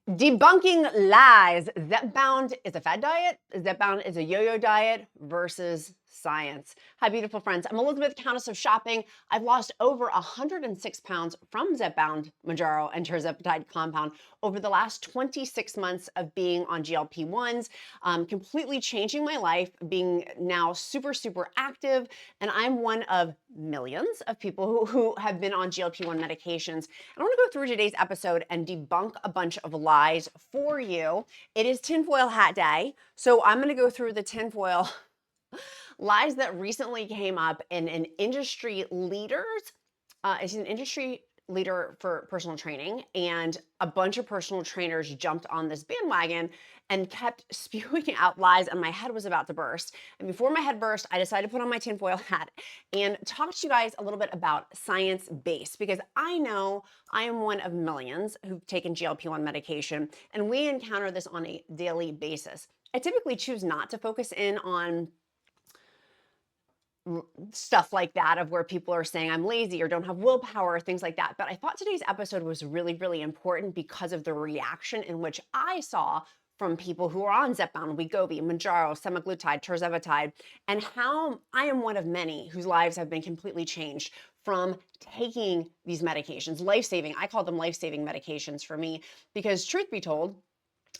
Debunking lies. Zepbound is a fad diet. Zepbound is a yo-yo diet versus science. Hi, beautiful friends. I'm Elizabeth, Countess of Shopping. I've lost over 106 pounds from Zepbound, Mounjaro, and Tirzepatide compound over the last 26 months of being on GLP-1s, completely changing my life, being now super, super active. And I'm one of millions of people who have been on GLP-1 medications. I want to go through today's episode and debunk a bunch of lies for you. It is tinfoil hat day, so I'm going to go through the tinfoil lies that recently came up in an industry leaders. It's an industry leader for personal training, and a bunch of personal trainers jumped on this bandwagon and kept spewing out lies, and my head was about to burst. And before my head burst, I decided to put on my tinfoil hat and talk to you guys a little bit about science-based, because I know I am one of millions who've taken GLP-1 medication, and we encounter this on a daily basis. I typically choose not to focus in on stuff like that, of where people are saying I'm lazy or don't have willpower, things like that. But I thought today's episode was really, really important because of the reaction in which I saw from people who are on Zepbound, Wegovy, Mounjaro, semaglutide, Tirzepatide, and how I am one of many whose lives have been completely changed from taking these medications. Life-saving, I call them life-saving medications for me, because truth be told,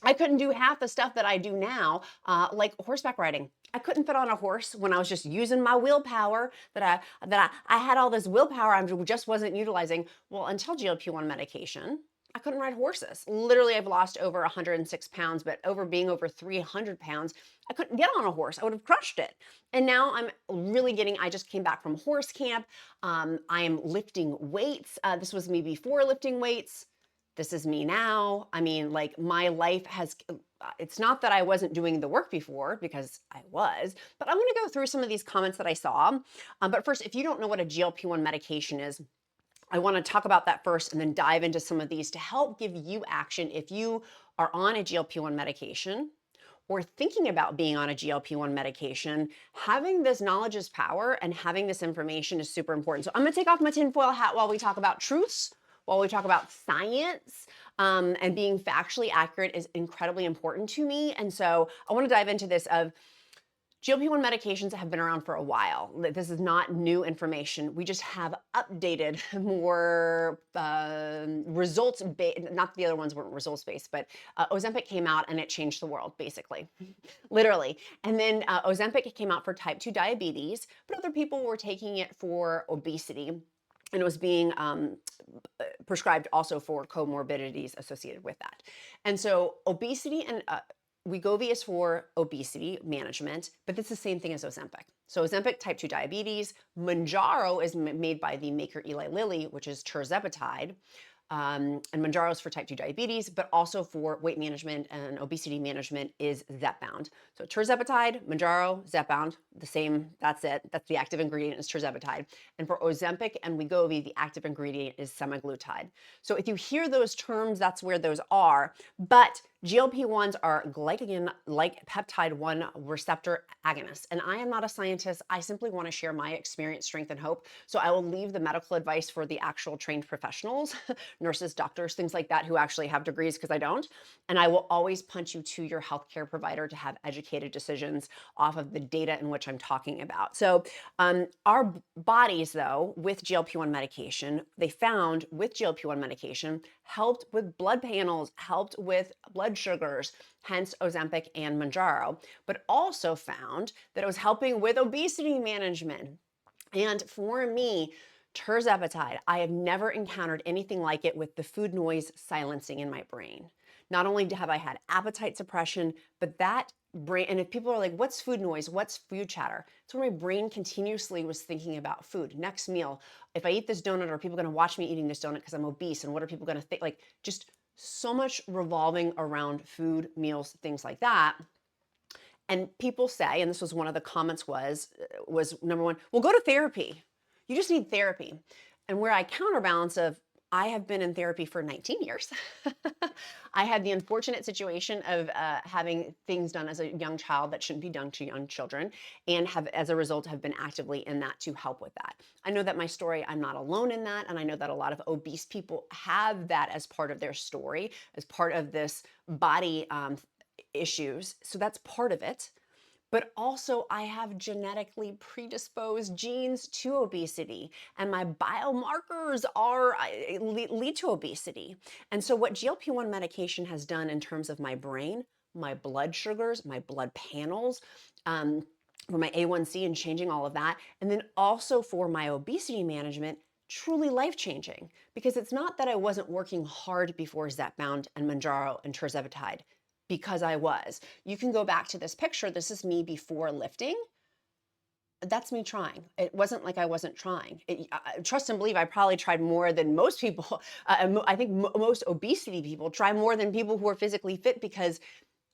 I couldn't do half the stuff that I do now, like horseback riding. I couldn't fit on a horse when I was just using my willpower, I had all this willpower I just wasn't utilizing. Well, until GLP-1 medication, I couldn't ride horses. Literally, I've lost over 106 pounds, but being over 300 pounds, I couldn't get on a horse. I would have crushed it. And now I'm really I just came back from horse camp. I am lifting weights. This was me before lifting weights. This is me now. I mean, like, my life has, it's not that I wasn't doing the work before, because I was, but I'm gonna go through some of these comments that I saw. But first, if you don't know what a GLP-1 medication is, I wanna talk about that first and then dive into some of these to help give you action if you are on a GLP-1 medication or thinking about being on a GLP-1 medication. Having this knowledge is power, and having this information is super important. So I'm gonna take off my tinfoil hat while we talk about truths, while we talk about science, and being factually accurate is incredibly important to me. And so I want to dive into this of GLP-1 medications have been around for a while. This is not new information. We just have updated more results-based, not the other ones weren't results-based, but Ozempic came out and it changed the world, basically, literally. And then Ozempic came out for type 2 diabetes, but other people were taking it for obesity. And it was being prescribed also for comorbidities associated with that. And so obesity and Wegovy is for obesity management, but it's the same thing as Ozempic. So Ozempic, type 2 diabetes. Mounjaro is made by the maker Eli Lilly, which is Tirzepatide. And Mounjaro is for type 2 diabetes, but also for weight management and obesity management is Zepbound. So Tirzepatide, Mounjaro, Zepbound, the same, that's it. That's the active ingredient is Tirzepatide. And for Ozempic and Wegovy, the active ingredient is semaglutide. So if you hear those terms, that's where those are. But GLP-1s are glycogen-like peptide 1 receptor agonists. And I am not a scientist. I simply want to share my experience, strength, and hope. So I will leave the medical advice for the actual trained professionals, nurses, doctors, things like that, who actually have degrees, because I don't. And I will always punch you to your healthcare provider to have educated decisions off of the data in which I'm talking about. So our bodies, though, with GLP-1 medication, they found with GLP-1 medication helped with blood panels, helped with blood sugars, hence Ozempic and Mounjaro, but also found that it was helping with obesity management. And for me, Tirzepatide, I have never encountered anything like it with the food noise silencing in my brain. Not only have I had appetite suppression, but that brain, and if people are like, what's food noise? What's food chatter? It's where my brain continuously was thinking about food. Next meal, if I eat this donut, are people gonna watch me eating this donut because I'm obese? And what are people gonna think? Like, just so much revolving around food, meals, things like that. And people say, and this was one of the comments was number one, well, go to therapy. You just need therapy. And where I counterbalance of, I have been in therapy for 19 years. I had the unfortunate situation of having things done as a young child that shouldn't be done to young children, and have, as a result, have been actively in that to help with that. I know that my story, I'm not alone in that, and I know that a lot of obese people have that as part of their story, as part of this body issues. So that's part of it. But also, I have genetically predisposed genes to obesity, and my biomarkers are lead to obesity. And so, what GLP-1 medication has done in terms of my brain, my blood sugars, my blood panels, for my A1C and changing all of that, and then also for my obesity management, truly life changing. Because it's not that I wasn't working hard before Zepbound and Mounjaro and Tirzepatide, because I was. You can go back to this picture. This is me before lifting. That's me trying. It wasn't like I wasn't trying. Trust and believe, I probably tried more than most people. I think most obesity people try more than people who are physically fit, because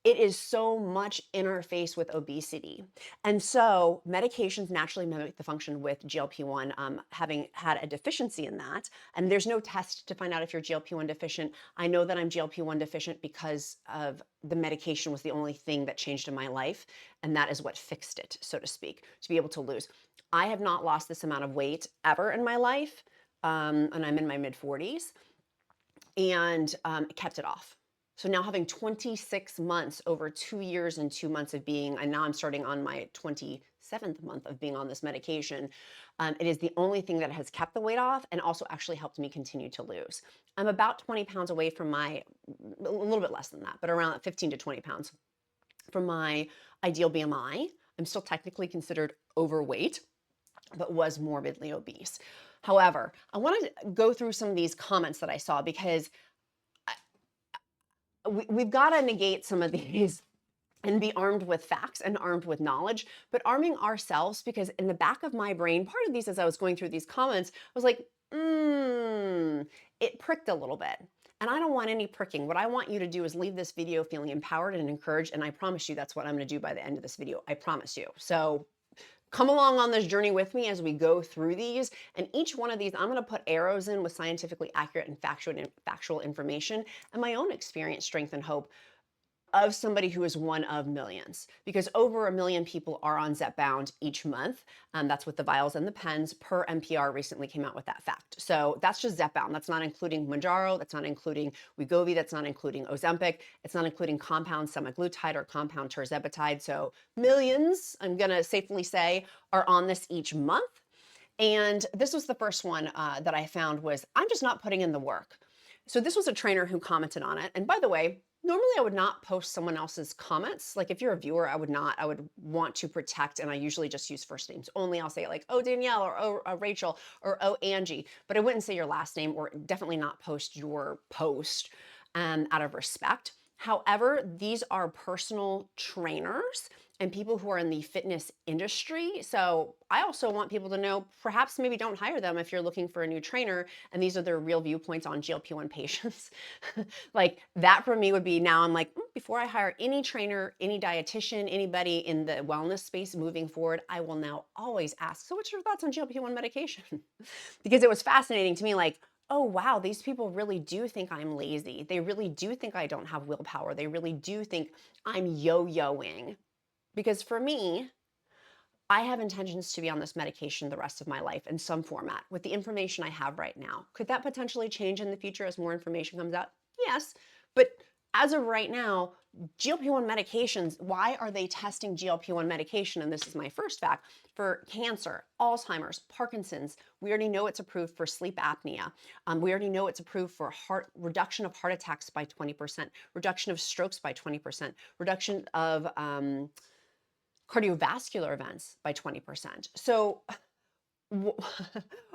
it is so much interface with obesity. And so medications naturally mimic the function with GLP-1, having had a deficiency in that. And there's no test to find out if you're GLP-1 deficient. I know that I'm GLP-1 deficient because of the medication was the only thing that changed in my life. And that is what fixed it, so to speak, to be able to lose. I have not lost this amount of weight ever in my life. And I'm in my mid 40s, and kept it off. So now, having 26 months, over 2 years and 2 months of being, and now I'm starting on my 27th month of being on this medication, it is the only thing that has kept the weight off and also actually helped me continue to lose. I'm about 20 pounds away from a little bit less than that, but around 15 to 20 pounds from my ideal BMI. I'm still technically considered overweight, but was morbidly obese. However, I wanted to go through some of these comments that I saw, because we've got to negate some of these and be armed with facts and armed with knowledge, but arming ourselves, because in the back of my brain, part of these, as I was going through these comments, was like, it pricked a little bit. And I don't want any pricking. What I want you to do is leave this video feeling empowered and encouraged. And I promise you that's what I'm going to do by the end of this video. I promise you. So come along on this journey with me as we go through these. And each one of these, I'm going to put arrows in with scientifically accurate and factual information, and my own experience, strength, and hope of somebody who is one of millions, because over 1 million people are on Zepbound each month. That's with the vials and the pens. Per NPR recently came out with that fact. So that's just Zepbound. That's not including Mounjaro. That's not including Wegovy. That's not including Ozempic. It's not including compound semaglutide or compound Tirzepatide. So millions, I'm going to safely say, are on this each month. And this was the first one that I found was, I'm just not putting in the work. So this was a trainer who commented on it. And by the way, normally I would not post someone else's comments. Like, if you're a viewer, I would not. I would want to protect, and I usually just use first names only. I'll say like, oh, Danielle, or oh, Rachel, or oh, Angie. But I wouldn't say your last name, or definitely not post your post out of respect. However, these are personal trainers and people who are in the fitness industry. So I also want people to know, perhaps maybe don't hire them if you're looking for a new trainer and these are their real viewpoints on GLP-1 patients. Like, that for me would be, now I'm like, before I hire any trainer, any dietitian, anybody in the wellness space moving forward, I will now always ask, so what's your thoughts on GLP-1 medication? Because it was fascinating to me, like, oh, wow, these people really do think I'm lazy. They really do think I don't have willpower. They really do think I'm yo-yoing. Because for me, I have intentions to be on this medication the rest of my life in some format with the information I have right now. Could that potentially change in the future as more information comes out? Yes. But as of right now, GLP-1 medications, why are they testing GLP-1 medication? And this is my first fact: for cancer, Alzheimer's, Parkinson's. We already know it's approved for sleep apnea. We already know it's approved for reduction of heart attacks by 20%, reduction of strokes by 20%, reduction of cardiovascular events by 20%. So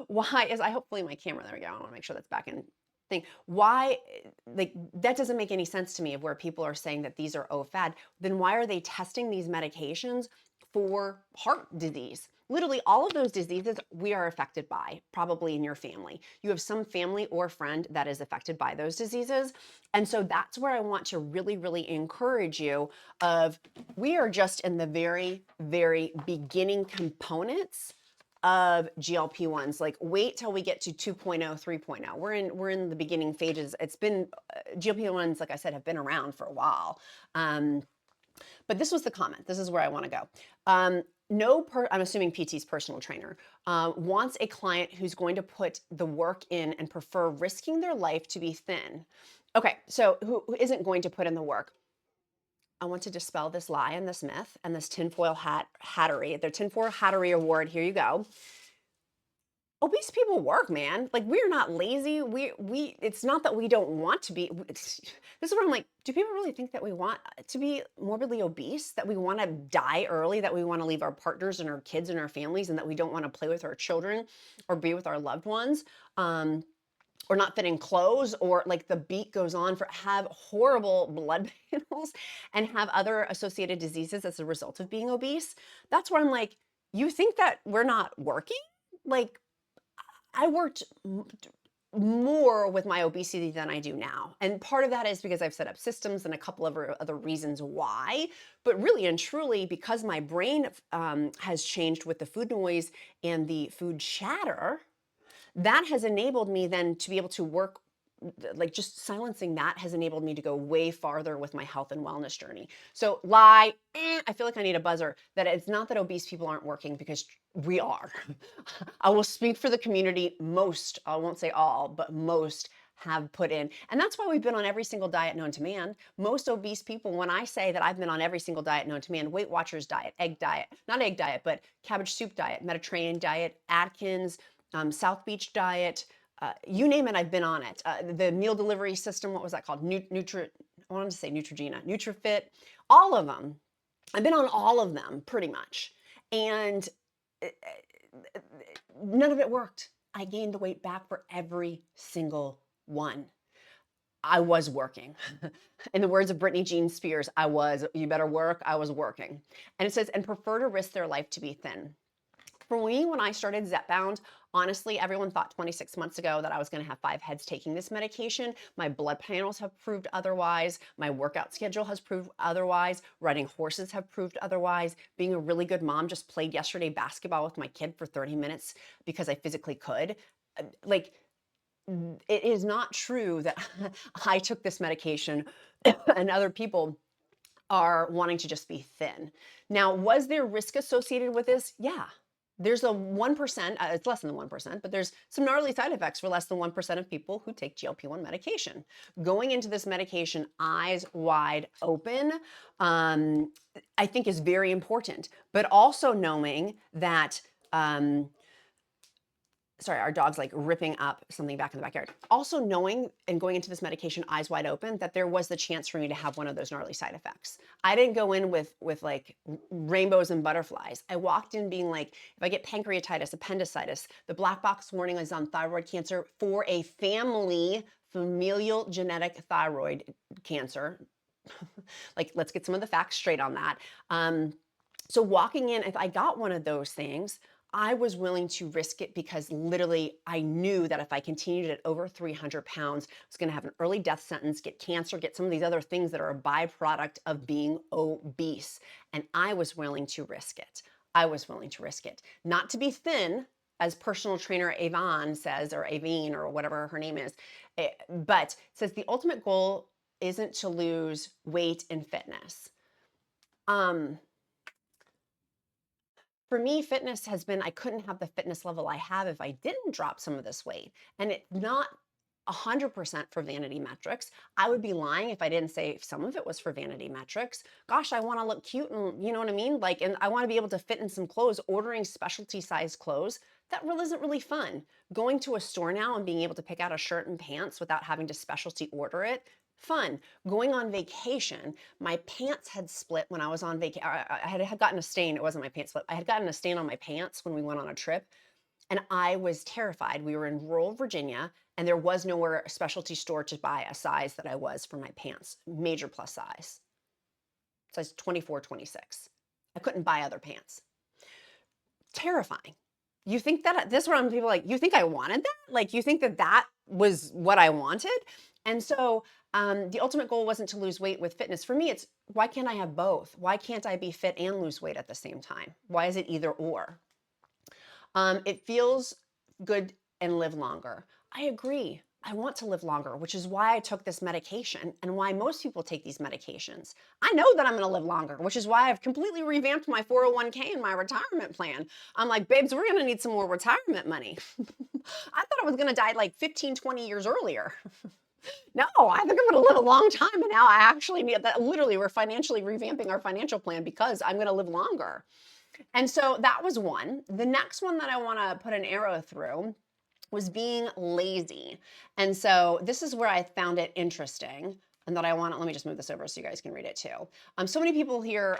why is, I hopefully my camera, there we go. I want to make sure that's back in thing. Why, like, that doesn't make any sense to me, of where people are saying that these are fad. Then why are they testing these medications for heart disease? Literally all of those diseases we are affected by, probably in your family. You have some family or friend that is affected by those diseases. And so that's where I want to really, really encourage you of, we are just in the very, very beginning components of GLP-1s. Like, wait till we get to 2.0, 3.0. We're in the beginning phases. It's been GLP-1s, like I said, have been around for a while. But this was the comment. This is where I want to go. I'm assuming PT's personal trainer wants a client who's going to put the work in and prefer risking their life to be thin. Okay, so who isn't going to put in the work? I want to dispel this lie and this myth and this tinfoil hattery. Their tinfoil hattery award. Here you go. Obese people work, man. Like, we're not lazy. It's not that we don't want to be. This is where I'm like, do people really think that we want to be morbidly obese? That we want to die early? That we want to leave our partners and our kids and our families, and that we don't want to play with our children or be with our loved ones? Or not fit in clothes, or like the beat goes on, for have horrible blood panels and have other associated diseases as a result of being obese. That's where I'm like, you think that we're not working? Like, I worked more with my obesity than I do now. And part of that is because I've set up systems and a couple of other reasons why. But really and truly, because my brain has changed with the food noise and the food chatter, that has enabled me then to be able to work, like, just silencing that has enabled me to go way farther with my health and wellness journey. So lie, I feel like I need a buzzer, that it's not that obese people aren't working, because we are. I will speak for the community. Most, I won't say all, but most have put in. And that's why we've been on every single diet known to man. Most obese people, when I say that I've been on every single diet known to man, Weight Watchers diet, not egg diet, but cabbage soup diet, Mediterranean diet, Atkins, South Beach diet, you name it, I've been on it. The meal delivery system, what was that called? I wanted to say Neutrogena, NutriFit, all of them. I've been on all of them pretty much. And none of it worked. I gained the weight back for every single one. I was working. In the words of Britney Jean Spears, you better work, I was working. And it says, and prefer to risk their life to be thin. For me, when I started Zepbound, honestly, everyone thought 26 months ago that I was going to have 5 heads taking this medication. My blood panels have proved otherwise. My workout schedule has proved otherwise. Riding horses have proved otherwise. Being a really good mom, just played yesterday basketball with my kid for 30 minutes because I physically could. Like, it is not true that I took this medication and other people are wanting to just be thin. Now, was there risk associated with this? Yeah. There's a 1%, it's less than 1%, but there's some gnarly side effects for less than 1% of people who take GLP-1 medication. Going into this medication eyes wide open, I think is very important, but also knowing that, sorry, our dog's like ripping up something back in the backyard. Also knowing and going into this medication eyes wide open that there was the chance for me to have one of those gnarly side effects. I didn't go in with like rainbows and butterflies. I walked in being like, if I get pancreatitis, appendicitis, the black box warning is on thyroid cancer for a familial genetic thyroid cancer. Like, let's get some of the facts straight on that. So walking in, if I got one of those things, I was willing to risk it, because literally I knew that if I continued at over 300 pounds, I was going to have an early death sentence, get cancer, get some of these other things that are a byproduct of being obese. And I was willing to risk it. I was willing to risk it. Not to be thin, as personal trainer Avon says, or Aveen, or whatever her name is, but it says the ultimate goal isn't to lose weight in fitness. For me, fitness has been, I couldn't have the fitness level I have if I didn't drop some of this weight. And it's not 100% for vanity metrics. I would be lying if I didn't say some of it was for vanity metrics. Gosh, I want to look cute, and you know what I mean? Like, and I want to be able to fit in some clothes. Ordering specialty size clothes, that really isn't really fun. Going to a store now and being able to pick out a shirt and pants without having to specialty order it, fun. Going on vacation, my pants had split when I was on vacation. I had gotten a stain. It wasn't my pants split. I had gotten a stain on my pants when we went on a trip, and I was terrified. We were in rural Virginia, and there was nowhere, a specialty store, to buy a size that I was for my pants, major plus size 24, 26. I couldn't buy other pants. Terrifying. You think that, this is where I'm, people like, you think I wanted that? Like, you think that that was what I wanted? And so the ultimate goal wasn't to lose weight with fitness. For me, it's, why can't I have both? Why can't I be fit and lose weight at the same time? Why is it either or? It feels good and live longer. I agree. I want to live longer, which is why I took this medication and why most people take these medications. I know that I'm going to live longer, which is why I've completely revamped my 401k and my retirement plan. I'm like, babes, we're going to need some more retirement money. I thought I was going to die like 15, 20 years earlier. No, I think I'm going to live a long time. And now I actually need that. Literally, we're financially revamping our financial plan because I'm going to live longer. And so that was one. The next one that I want to put an arrow through was being lazy. And so this is where I found it interesting and that I want to, let me just move this over so you guys can read it too. So many people here,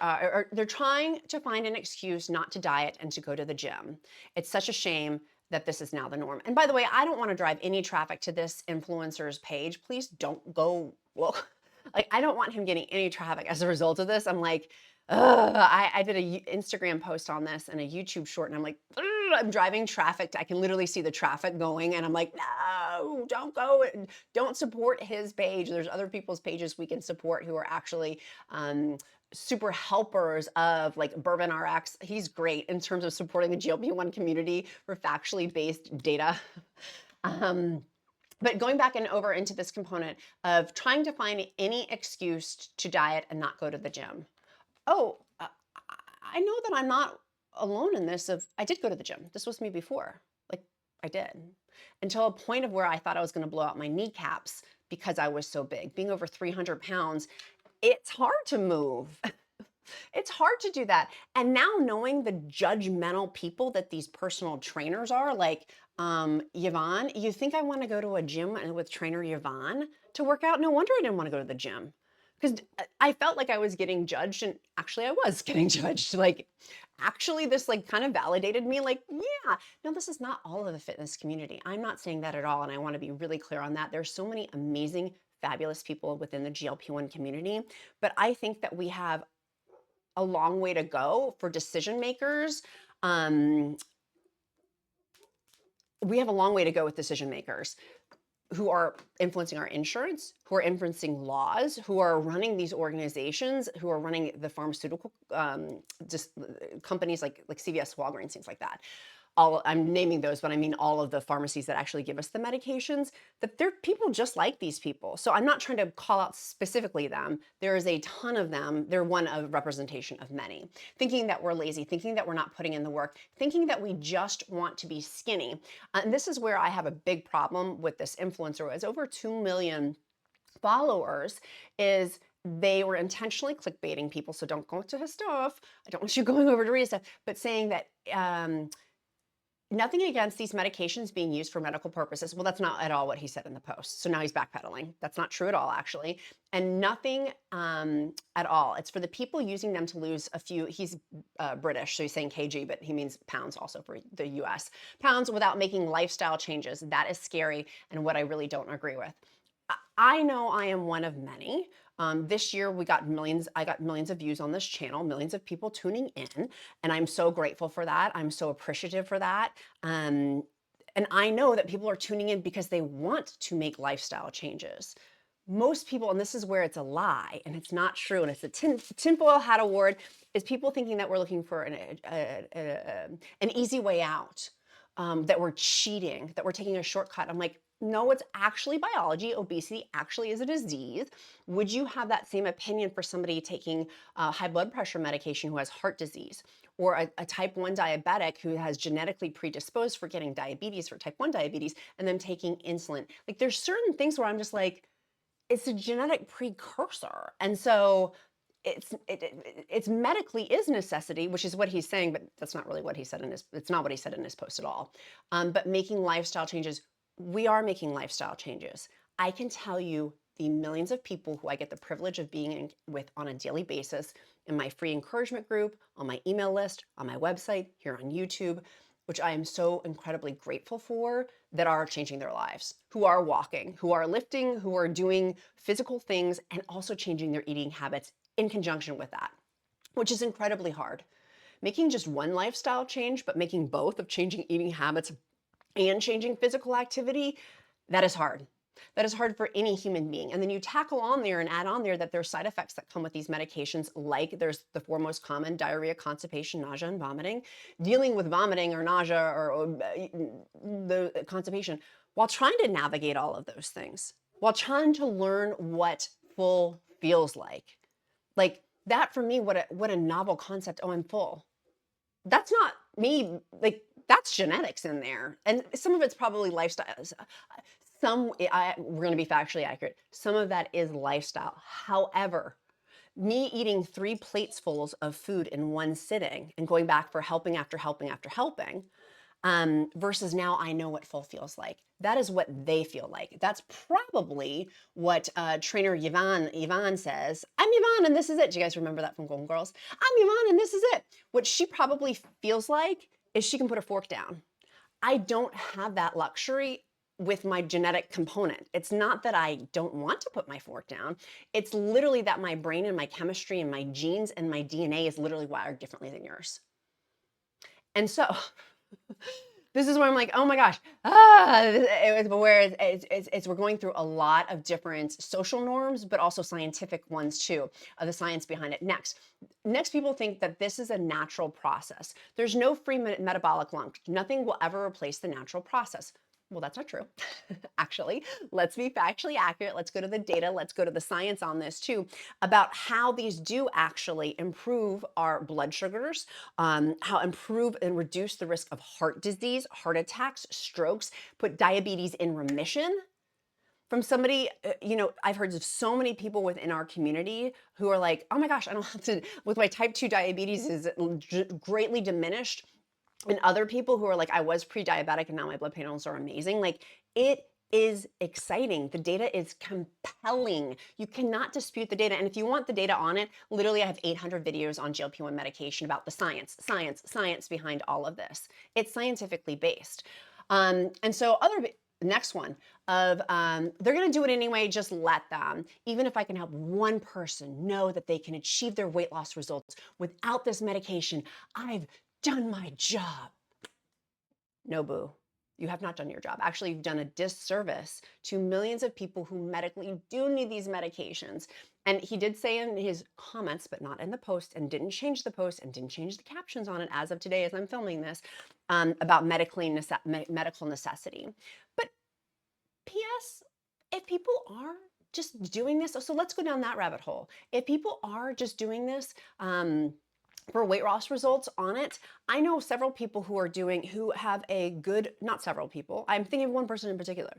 they're trying to find an excuse not to diet and to go to the gym. It's such a shame that this is now the norm. And by the way, I don't want to drive any traffic to this influencer's page. Please don't go, well, like I don't want him getting any traffic as a result of this. I'm like, ugh, I did a Instagram post on this and a YouTube short, and I'm like, ugh, I'm driving traffic. I can literally see the traffic going, and I'm like, no, don't go. Don't support his page. There's other people's pages we can support who are actually super helpers of like Bourbon RX. He's great in terms of supporting the GLP-1 community for factually based data. But going back and over into this component of trying to find any excuse to diet and not go to the gym. Oh, I know that I'm not alone in this of I did go to the gym. This was me before. Like I did. Until a point of where I thought I was going to blow out my kneecaps because I was so big. Being over 300 pounds, it's hard to move. It's hard to do that. And now knowing the judgmental people that these personal trainers are, like Yvonne, you think I want to go to a gym with trainer Yvonne to work out? No wonder I didn't want to go to the gym because I felt like I was getting judged, and actually I was getting judged. Like actually this like kind of validated me, like, yeah, no, this is not all of the fitness community. I'm not saying that at all. And I want to be really clear on that. There's so many amazing, fabulous people within the GLP-1 community, but I think that we have a long way to go for decision makers. We have a long way to go with decision makers who are influencing our insurance, who are influencing laws, who are running these organizations, who are running the pharmaceutical just companies like CVS, Walgreens, things like that. I'm naming those, but I mean all of the pharmacies that actually give us the medications, that they're people just like these people. So I'm not trying to call out specifically them. There is a ton of them. They're one of representation of many. Thinking that we're lazy, thinking that we're not putting in the work, thinking that we just want to be skinny. And this is where I have a big problem with this influencer who has over 2 million followers, is they were intentionally clickbaiting people. So don't go to his stuff. I don't want you going over to read his stuff, but saying that nothing against these medications being used for medical purposes. Well, that's not at all what he said in the post. So now he's backpedaling. That's not true at all, actually. And nothing at all. It's for the people using them to lose a few. He's British, so he's saying kg, but he means pounds also for the US. Pounds without making lifestyle changes. That is scary and what I really don't agree with. I know I am one of many. This year I got millions of views on this channel, millions of people tuning in, and I'm so grateful for that. I'm so appreciative for that. And I know that people are tuning in because they want to make lifestyle changes. Most people, and this is where it's a lie and it's not true, and it's a tinfoil hat award, is people thinking that we're looking for an easy way out, that we're cheating, that we're taking a shortcut. I'm like, no, it's actually biology. Obesity actually is a disease. Would you have that same opinion for somebody taking high blood pressure medication who has heart disease, or a type 1 diabetic who has genetically predisposed for getting diabetes, for type 1 diabetes, and then taking insulin? Like there's certain things where I'm just like, it's a genetic precursor. And so it's medically is necessity, which is what he's saying, but that's not really what he said it's not what he said in his post at all. But making lifestyle changes, we are making lifestyle changes. I can tell you the millions of people who I get the privilege of being with on a daily basis in my free encouragement group, on my email list, on my website, here on YouTube, which I am so incredibly grateful for, that are changing their lives, who are walking, who are lifting, who are doing physical things, and also changing their eating habits in conjunction with that, which is incredibly hard. Making just one lifestyle change, but making both of changing eating habits and changing physical activity, that is hard. That is hard for any human being. And then you tackle on there and add on there that there's side effects that come with these medications, like there's the four most common: diarrhea, constipation, nausea, and vomiting. Dealing with vomiting or nausea or the constipation while trying to navigate all of those things, while trying to learn what full feels like that for me, what a novel concept. Oh, I'm full. That's not me. Like, that's genetics in there. And some of it's probably lifestyle. We're going to be factually accurate. Some of that is lifestyle. However, me eating 3 plates fulls of food in one sitting and going back for helping after helping after helping, versus now I know what full feels like. That is what they feel like. That's probably what trainer Yvonne says. I'm Yvonne and this is it. Do you guys remember that from Golden Girls? I'm Yvonne and this is it. What she probably feels like is she can put a fork down. I don't have that luxury with my genetic component. It's not that I don't want to put my fork down. It's literally that my brain and my chemistry and my genes and my DNA is literally wired differently than yours. And so this is where I'm like, oh my gosh, we're going through a lot of different social norms, but also scientific ones too, of the science behind it. Next, people think that this is a natural process. There's no free metabolic lunch. Nothing will ever replace the natural process. Well, that's not true. Actually, let's be factually accurate. Let's go to the data. Let's go to the science on this too, about how these do actually improve our blood sugars, how improve and reduce the risk of heart disease, heart attacks, strokes, put diabetes in remission. From somebody, I've heard of so many people within our community who are like, oh my gosh, I don't have to, with my type 2 diabetes is greatly diminished. And other people who are like, I was pre-diabetic and now my blood panels are amazing. Like, it is exciting. The data is compelling. You cannot dispute the data. And if you want the data on it, literally I have 800 videos on GLP-1 medication about the science behind all of this. It's scientifically based. And so next one of, they're going to do it anyway, just let them. Even if I can help one person know that they can achieve their weight loss results without this medication, I've done my job. No, boo. You have not done your job. Actually, you've done a disservice to millions of people who medically do need these medications. And he did say in his comments, but not in the post, and didn't change the post and didn't change the captions on it as of today as I'm filming this, about medical necessity. But P.S., if people are just doing this, so let's go down that rabbit hole. If people are just doing this, for weight loss results on it, I know several people who have a good, not several people, I'm thinking of one person in particular,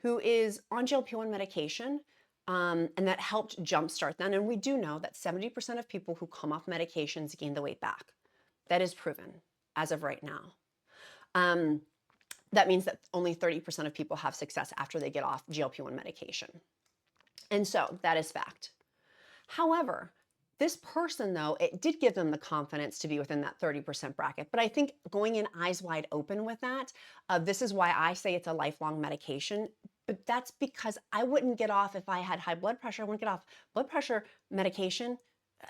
who is on GLP-1 medication, and that helped jumpstart them. And we do know that 70% of people who come off medications gain the weight back. That is proven as of right now. That means that only 30% of people have success after they get off GLP-1 medication. And so that is fact. However, this person, though, it did give them the confidence to be within that 30% bracket. But I think going in eyes wide open with that, this is why I say it's a lifelong medication. But that's because I wouldn't get off if I had high blood pressure. I wouldn't get off blood pressure medication.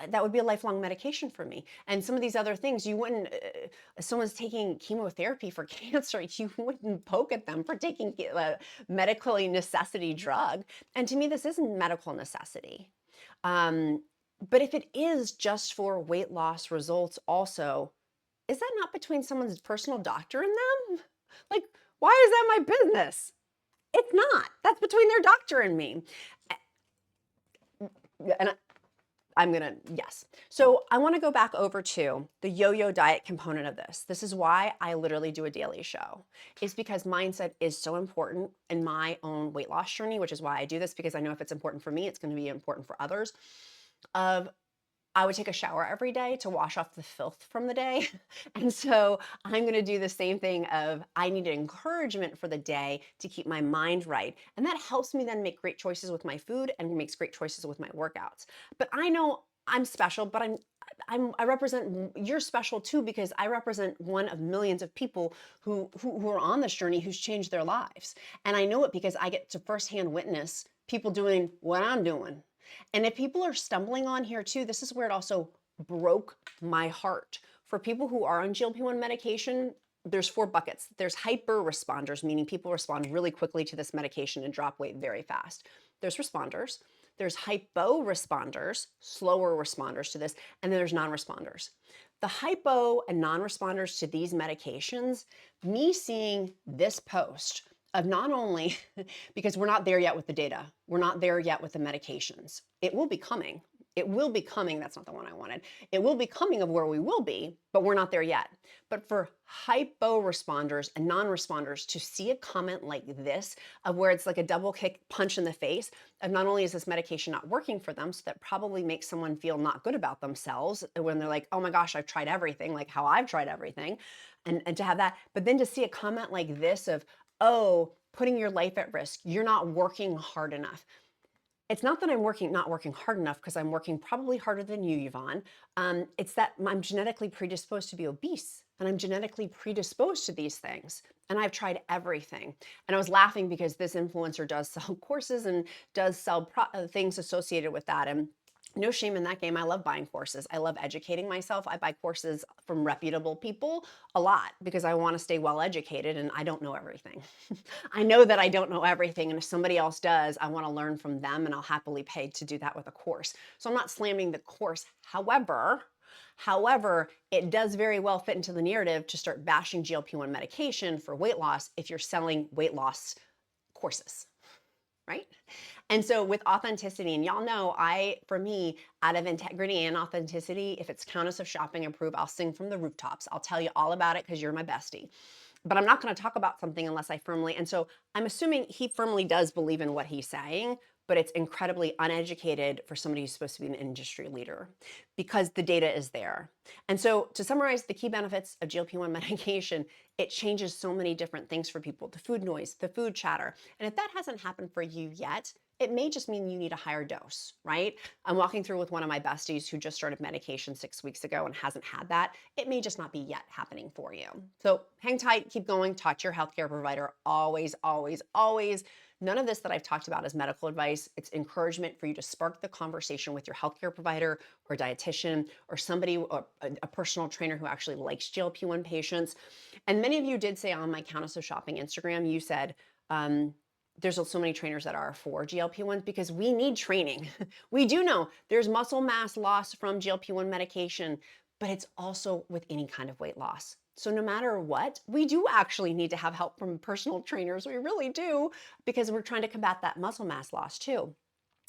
That would be a lifelong medication for me. And some of these other things, you wouldn't, if someone's taking chemotherapy for cancer, you wouldn't poke at them for taking a medically necessity drug. And to me, this isn't medical necessity. But if it is just for weight loss results also, is that not between someone's personal doctor and them? Like, why is that my business? It's not. That's between their doctor and me. And yes. So I want to go back over to the yo-yo diet component of this. This is why I literally do a daily show. It's because mindset is so important in my own weight loss journey, which is why I do this, because I know if it's important for me, it's going to be important for others. I would take a shower every day to wash off the filth from the day. And so I'm going to do the same thing of I need encouragement for the day to keep my mind right. And that helps me then make great choices with my food and makes great choices with my workouts. But I know I'm special, but I represent, you're special too, because I represent one of millions of people who are on this journey, who's changed their lives. And I know it because I get to firsthand witness people doing what I'm doing. And if people are stumbling on here too, this is where it also broke my heart. For people who are on GLP-1 medication, there's 4 buckets. There's hyper responders, meaning people respond really quickly to this medication and drop weight very fast. There's responders. There's hypo responders, slower responders to this, and then there's non-responders. The hypo and non-responders to these medications, me seeing this post of not only, because we're not there yet with the data, we're not there yet with the medications. It will be coming. It will be coming. That's not the one I wanted. It will be coming of where we will be, but we're not there yet. But for hypo responders and non-responders to see a comment like this, of where it's like a double kick punch in the face of not only is this medication not working for them, so that probably makes someone feel not good about themselves when they're like, oh my gosh, I've tried everything, like how I've tried everything. And to have that, but then to see a comment like this of, oh, putting your life at risk, you're not working hard enough. It's not that I'm not working hard enough, because I'm working probably harder than you, Yvonne. It's that I'm genetically predisposed to be obese, and I'm genetically predisposed to these things. And I've tried everything. And I was laughing because this influencer does sell courses and does sell things associated with that. And no shame in that game. I love buying courses. I love educating myself. I buy courses from reputable people a lot because I want to stay well educated, and I don't know everything. I know that I don't know everything, and if somebody else does, I want to learn from them, and I'll happily pay to do that with a course. So I'm not slamming the course. However, it does very well fit into the narrative to start bashing GLP-1 medication for weight loss if you're selling weight loss courses, right? And so with authenticity, and y'all know, for me, out of integrity and authenticity, if it's Countess of Shopping Approve, I'll sing from the rooftops. I'll tell you all about it because you're my bestie. But I'm not going to talk about something unless I firmly, and so I'm assuming he firmly does believe in what he's saying, but it's incredibly uneducated for somebody who's supposed to be an industry leader because the data is there. And so to summarize the key benefits of GLP-1 medication, it changes so many different things for people, the food noise, the food chatter. And if that hasn't happened for you yet, it may just mean you need a higher dose, right? I'm walking through with one of my besties who just started medication 6 weeks ago and hasn't had that. It may just not be yet happening for you. So hang tight, keep going, talk to your healthcare provider. Always, always, always. None of this that I've talked about is medical advice. It's encouragement for you to spark the conversation with your healthcare provider or dietitian or somebody, or a personal trainer who actually likes GLP-1 patients. And many of you did say on my Countess of Shopping Instagram, you said, there's so many trainers that are for GLP-1s because we need training. We do know there's muscle mass loss from GLP-1 medication, but it's also with any kind of weight loss. So no matter what, we do actually need to have help from personal trainers. We really do, because we're trying to combat that muscle mass loss too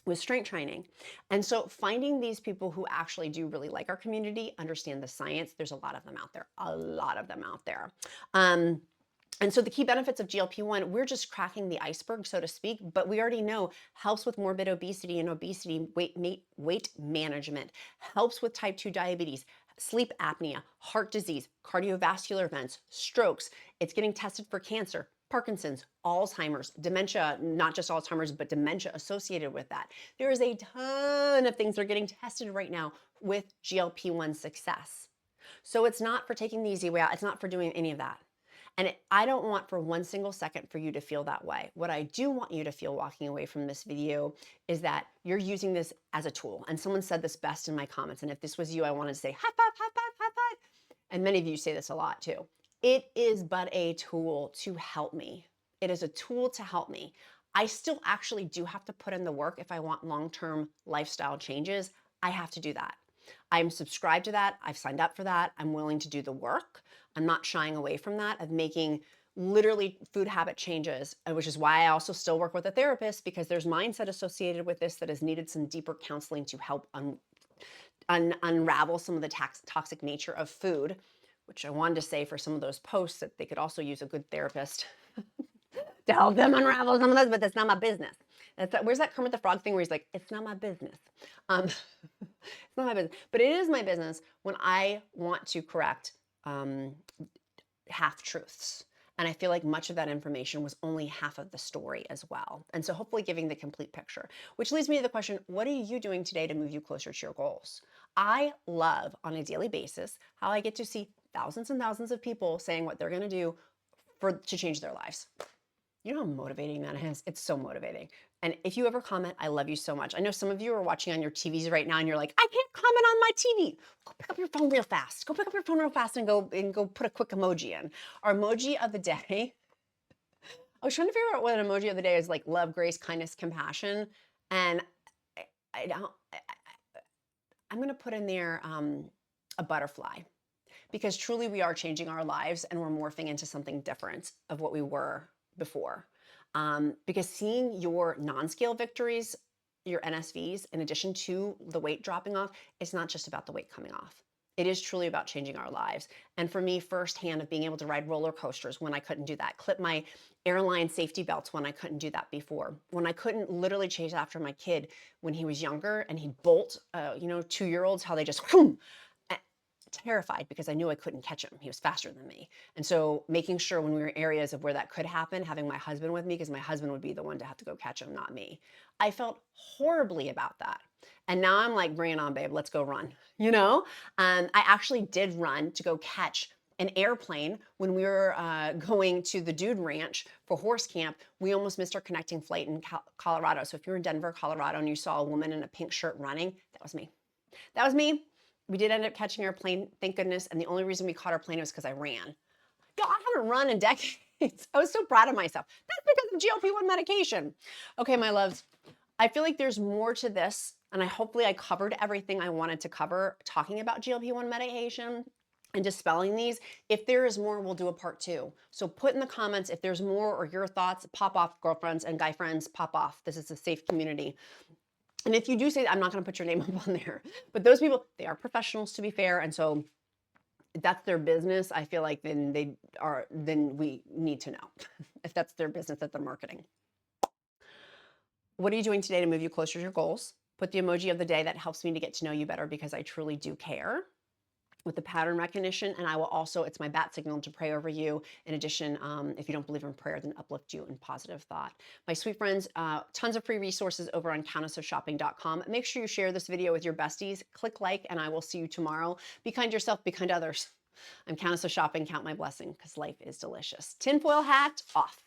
with strength training. And so finding these people who actually do really like our community, understand the science, there's a lot of them out there, a lot of them out there. And so the key benefits of GLP-1, we're just cracking the iceberg, so to speak, but we already know helps with morbid obesity and obesity weight management, helps with type 2 diabetes, sleep apnea, heart disease, cardiovascular events, strokes. It's getting tested for cancer, Parkinson's, Alzheimer's, dementia, not just Alzheimer's, but dementia associated with that. There is a ton of things that are getting tested right now with GLP-1 success. So it's not for taking the easy way out. It's not for doing any of that. And I don't want for one single second for you to feel that way. What I do want you to feel walking away from this video is that you're using this as a tool. And someone said this best in my comments. And if this was you, I wanted to say high five, high five, high five. And many of you say this a lot too. It is but a tool to help me. It is a tool to help me. I still actually do have to put in the work if I want long-term lifestyle changes. I have to do that. I'm subscribed to that. I've signed up for that. I'm willing to do the work. I'm not shying away from that, of making literally food habit changes, which is why I also still work with a therapist, because there's mindset associated with this that has needed some deeper counseling to help unravel some of the toxic nature of food, which I wanted to say for some of those posts that they could also use a good therapist to help them unravel some of those, but that's not my business. Where's that Kermit the Frog thing where he's like, it's not my business. It's not my business, but it is my business when I want to correct half-truths. And I feel like much of that information was only half of the story as well. And so hopefully giving the complete picture, which leads me to the question, what are you doing today to move you closer to your goals? I love on a daily basis how I get to see thousands and thousands of people saying what they're going to do to change their lives. You know how motivating that is? It's so motivating. And if you ever comment, I love you so much. I know some of you are watching on your TVs right now and you're like, I can't comment on my TV. Go pick up your phone real fast. Go pick up your phone real fast and go put a quick emoji in. Our emoji of the day, I was trying to figure out what an emoji of the day is, like love, grace, kindness, compassion. And I don't, I'm going to put in there a butterfly, because truly we are changing our lives and we're morphing into something different of what we were before. Because seeing your non-scale victories, your NSVs, in addition to the weight dropping off, it's not just about the weight coming off. It is truly about changing our lives. And for me, firsthand, of being able to ride roller coasters when I couldn't do that, clip my airline safety belts when I couldn't do that before, when I couldn't literally chase after my kid when he was younger and he'd bolt, 2-year-olds, how they just, whoom, terrified because I knew I couldn't catch him. He was faster than me. And so making sure when we were in areas of where that could happen, having my husband with me, because my husband would be the one to have to go catch him, not me. I felt horribly about that. And now I'm like, bring it on, babe. Let's go run. I actually did run to go catch an airplane when we were going to the Dude Ranch for horse camp. We almost missed our connecting flight in Colorado. So if you're in Denver, Colorado, and you saw a woman in a pink shirt running, that was me. That was me. We did end up catching our plane, thank goodness. And the only reason we caught our plane was because I ran. Yo, I haven't run in decades. I was so proud of myself. That's because of GLP-1 medication. Okay, my loves, I feel like there's more to this. And hopefully I covered everything I wanted to cover talking about GLP-1 medication and dispelling these. If there is more, we'll do a part 2. So put in the comments if there's more, or your thoughts. Pop off, girlfriends and guy friends, pop off. This is a safe community. And if you do say that, I'm not going to put your name up on there. But those people, they are professionals, to be fair. And so if that's their business, I feel like then we need to know if that's their business that they're marketing. What are you doing today to move you closer to your goals? Put the emoji of the day. That helps me to get to know you better, because I truly do care with the pattern recognition. And I will also, it's my bat signal to pray over you. In addition, if you don't believe in prayer, then uplift you in positive thought. My sweet friends, tons of free resources over on countessofshopping.com. Make sure you share this video with your besties. Click like, and I will see you tomorrow. Be kind to yourself, be kind to others. I'm Countess of Shopping. Count my blessing, because life is delicious. Tinfoil hat off.